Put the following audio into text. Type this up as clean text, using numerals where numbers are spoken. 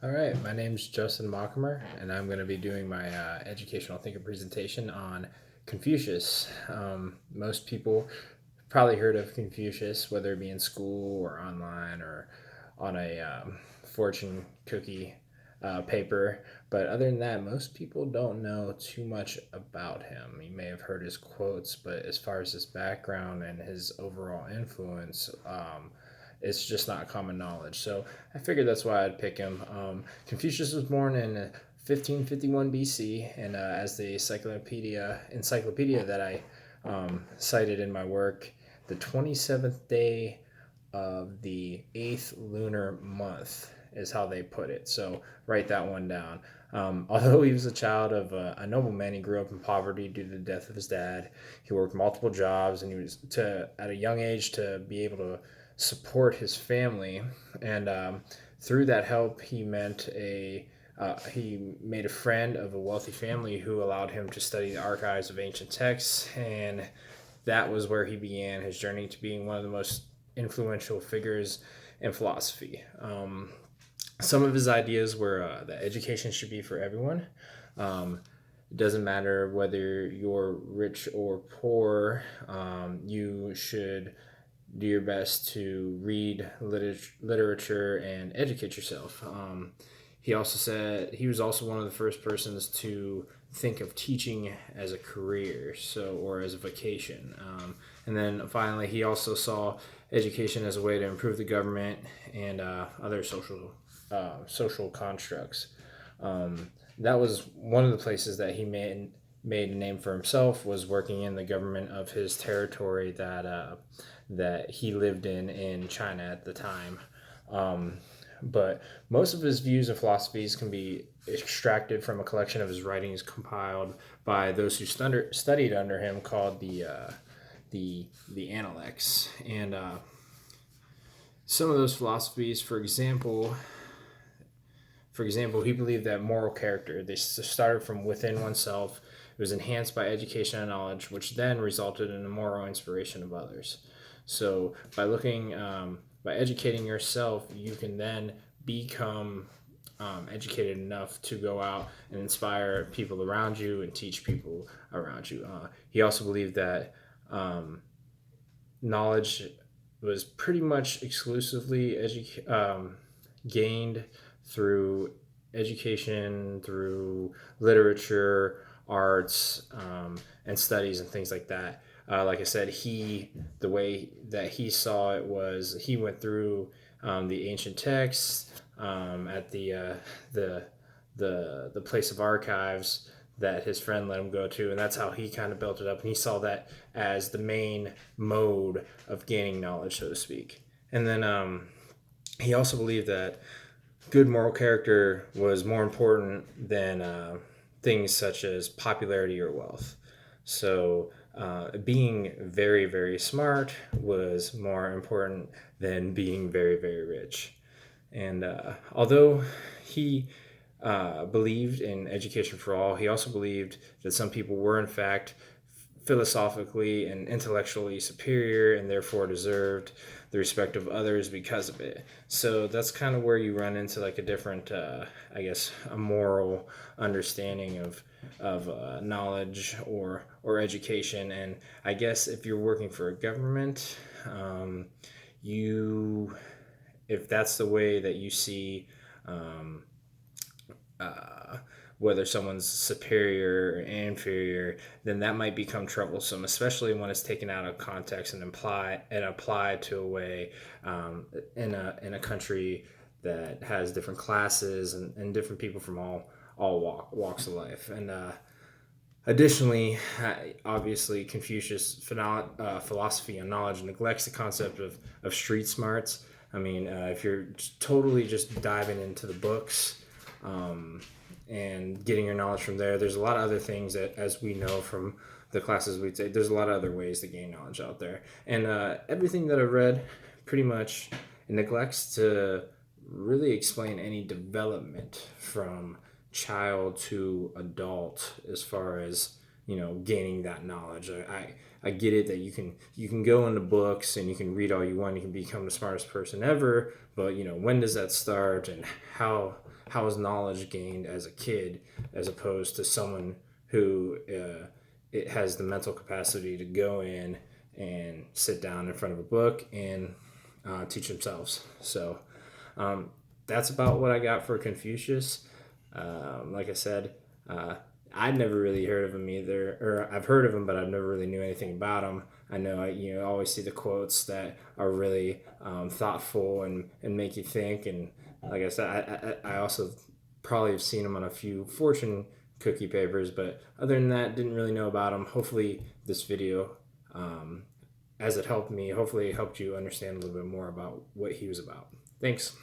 All right, my name's Justin Mockmer, and I'm going to be doing my educational thinker presentation on Confucius. Most people probably heard of Confucius, whether it be in school or online or on a fortune cookie paper. But other than that, most people don't know too much about him. You may have heard his quotes, but as far as his background and his overall influence, it's just not common knowledge. So I figured that's why I'd pick him. Confucius was born in 1551 BC, and as the encyclopedia that I cited in my work, the 27th day of the 8th lunar month is how they put it. So write that one down. Although he was a child of a nobleman, he grew up in poverty due to the death of his dad. He worked multiple jobs, and he was at a young age to be able to support his family. And through that help, he made a friend of a wealthy family who allowed him to study the archives of ancient texts, and that was where he began his journey to being one of the most influential figures in philosophy. Some of his ideas were that education should be for everyone. It doesn't matter whether you're rich or poor, you should do your best to read literature and educate yourself. He also said he was also one of the first persons to think of teaching as a career, or as a vocation. And then finally, he also saw education as a way to improve the government and other social constructs. That was one of the places that he made a name for himself, was working in the government of his territory that he lived in China at the time. But most of his views and philosophies can be extracted from a collection of his writings compiled by those who studied under him, called the Analects. And some of those philosophies, for example, he believed that moral character, they started from within oneself. It was enhanced by education and knowledge, which then resulted in the moral inspiration of others. So by educating yourself, you can then become educated enough to go out and inspire people around you and teach people around you. He also believed that knowledge was pretty much exclusively gained through education, through literature, arts, and studies and things like that. Like I said, the way that he saw it was he went through the ancient texts at the place of archives that his friend let him go to, and that's how he kind of built it up. And he saw that as the main mode of gaining knowledge, so to speak. And then he also believed that good moral character was more important than things such as popularity or wealth. So being very, very smart was more important than being very, very rich. And although he believed in education for all, he also believed that some people were, in fact, philosophically and intellectually superior and therefore deserved the respect of others because of it. So that's kind of where you run into like a different, a moral understanding of knowledge or education. And I guess if you're working for a government, you if that's the way that you see um, whether someone's superior or inferior, then that might become troublesome, especially when it's taken out of context and applied to a way in a country that has different classes and different people from all walks of life. And additionally, obviously, Confucius' philosophy on knowledge neglects the concept of street smarts. I mean, if you're totally just diving into the books, and getting your knowledge from there, there's a lot of other things that, as we know from the classes we take, there's a lot of other ways to gain knowledge out there. And everything that I've read pretty much neglects to really explain any development from child to adult as far as gaining that knowledge. I get it that you can go into books and you can read all you want, you can become the smartest person ever, but when does that start, and how is knowledge gained as a kid as opposed to someone who it has the mental capacity to go in and sit down in front of a book and teach themselves. So that's about what I got for Confucius. Like I said, I'd never really heard of him either, or I've heard of him, but I've never really knew anything about him. I know I always see the quotes that are really thoughtful and make you think. And like I said, I also probably have seen him on a few fortune cookie papers, but other than that, didn't really know about him. Hopefully, this video, as it helped me, hopefully it helped you understand a little bit more about what he was about. Thanks.